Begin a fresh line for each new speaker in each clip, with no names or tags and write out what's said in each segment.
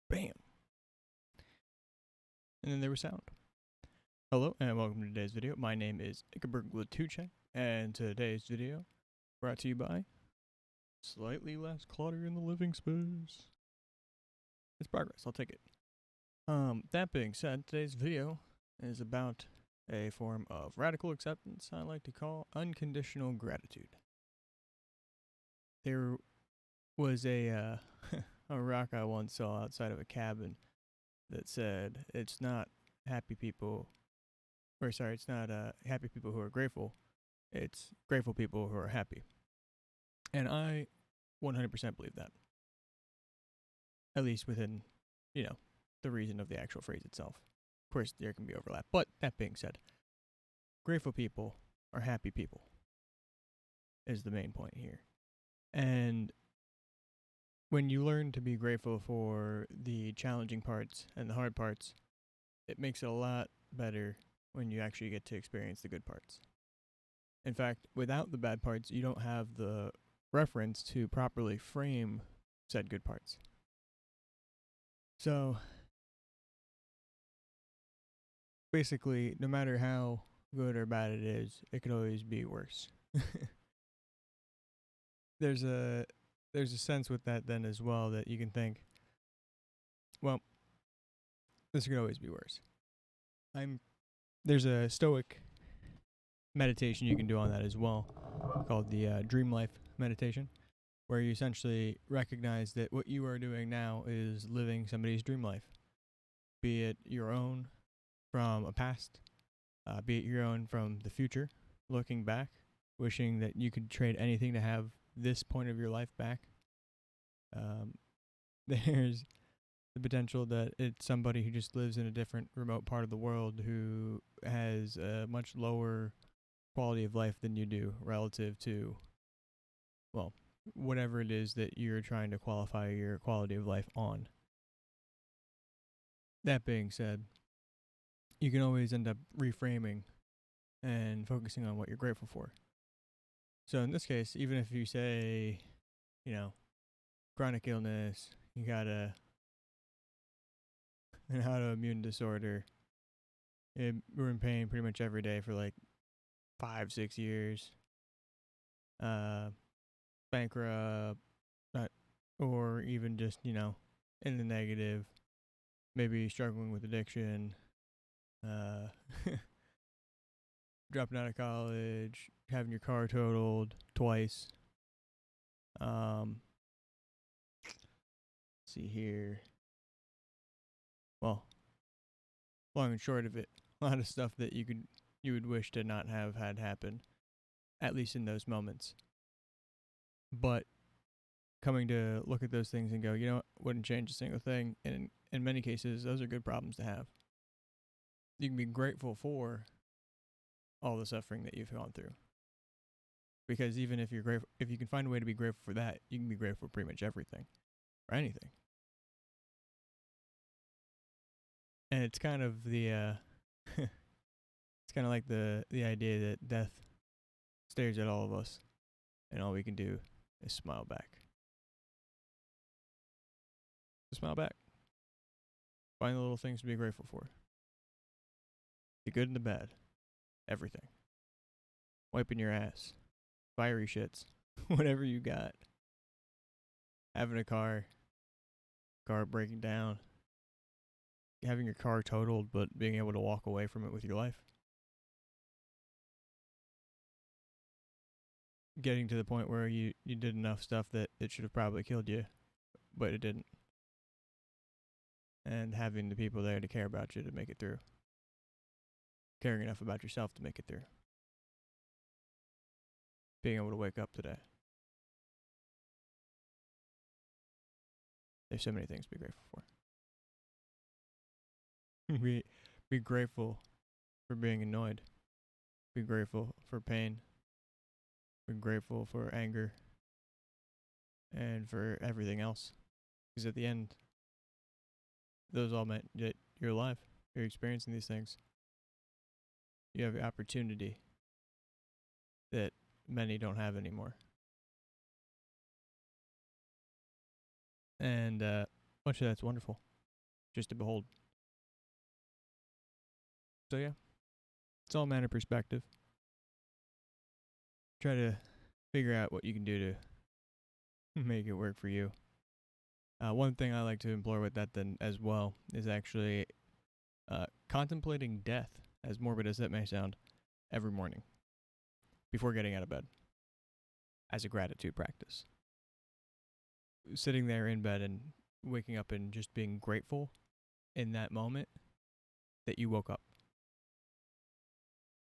Bam. And then there was sound. Hello and welcome to today's video. My name is Ikeberg Latuche, and today's video brought to you by Slightly Less Clutter in the Living Space. It's progress, I'll take it. That being said, today's video is about a form of radical acceptance I like to call unconditional gratitude. There was a a rock I once saw outside of a cabin that said, it's not happy people it's not happy people who are grateful. It's grateful people who are happy. And I 100% believe that. At least within, the reason of the actual phrase itself. Of course, there can be overlap. But that being said, grateful people are happy people, is the main point here. And when you learn to be grateful for the challenging parts and the hard parts, it makes it a lot better when you actually get to experience the good parts. In fact, without the bad parts, you don't have the reference to properly frame said good parts. So, basically, no matter how good or bad it is, it could always be worse. there's a sense with that then as well that you can think, well, this could always be worse. There's a stoic meditation you can do on that as well, called the dream life meditation, where you essentially recognize that what you are doing now is living somebody's dream life, be it your own from a past, be it your own from the future, looking back, wishing that you could trade anything to have this point of your life back. There's the potential that it's somebody who just lives in a different remote part of the world who has a much lower quality of life than you do relative to, well, whatever it is that you're trying to qualify your quality of life on. That being said, you can always end up reframing and focusing on what you're grateful for. So in this case, even if you say, chronic illness, you got an autoimmune disorder, we're in pain pretty much every day for like 5-6 years, bankrupt, or even just, in the negative, maybe struggling with addiction, dropping out of college, having your car totaled twice. See here. Well, long and short of it, a lot of stuff that you would wish to not have had happen, at least in those moments. But coming to look at those things and go, wouldn't change a single thing. And in many cases, those are good problems to have. You can be grateful for all the suffering that you've gone through. Because even if you're grateful, if you can find a way to be grateful for that, you can be grateful for pretty much everything or anything. And it's kind of the it's kind of like the idea that death stares at all of us, and all we can do is smile back. So smile back. Find the little things to be grateful for. The good and the bad. Everything. Wiping your ass. Fiery shits. Whatever you got. Having a car breaking down. Having your car totaled, but being able to walk away from it with your life. Getting to the point where you did enough stuff that it should have probably killed you, but it didn't. And having the people there to care about you to make it through. Caring enough about yourself to make it through. Being able to wake up today. There's so many things to be grateful for. Be grateful for being annoyed. Be grateful for pain. Be grateful for anger. And for everything else. Because at the end, those all meant that you're alive. You're experiencing these things. You have the opportunity that many don't have anymore. And much of that's wonderful. just to behold. So yeah, it's all a matter of perspective. Try to figure out what you can do to make it work for you. One thing I like to implore with that then as well is actually contemplating death, as morbid as that may sound, every morning before getting out of bed as a gratitude practice. Sitting there in bed and waking up and just being grateful in that moment that you woke up.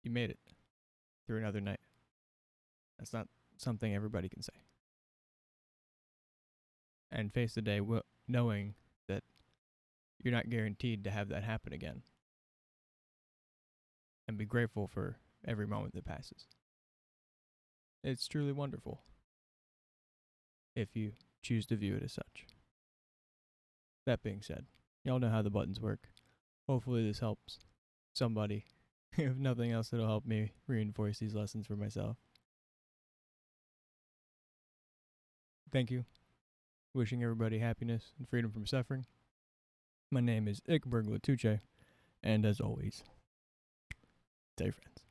You made it through another night. That's not something everybody can say. And face the day knowing that you're not guaranteed to have that happen again. And be grateful for every moment that passes. It's truly wonderful if you choose to view it as such. That being said, y'all know how the buttons work. Hopefully this helps somebody. If nothing else, it'll help me reinforce these lessons for myself. Thank you. Wishing everybody happiness and freedom from suffering. My name is Ikberg Latuche, and as always, stay friends.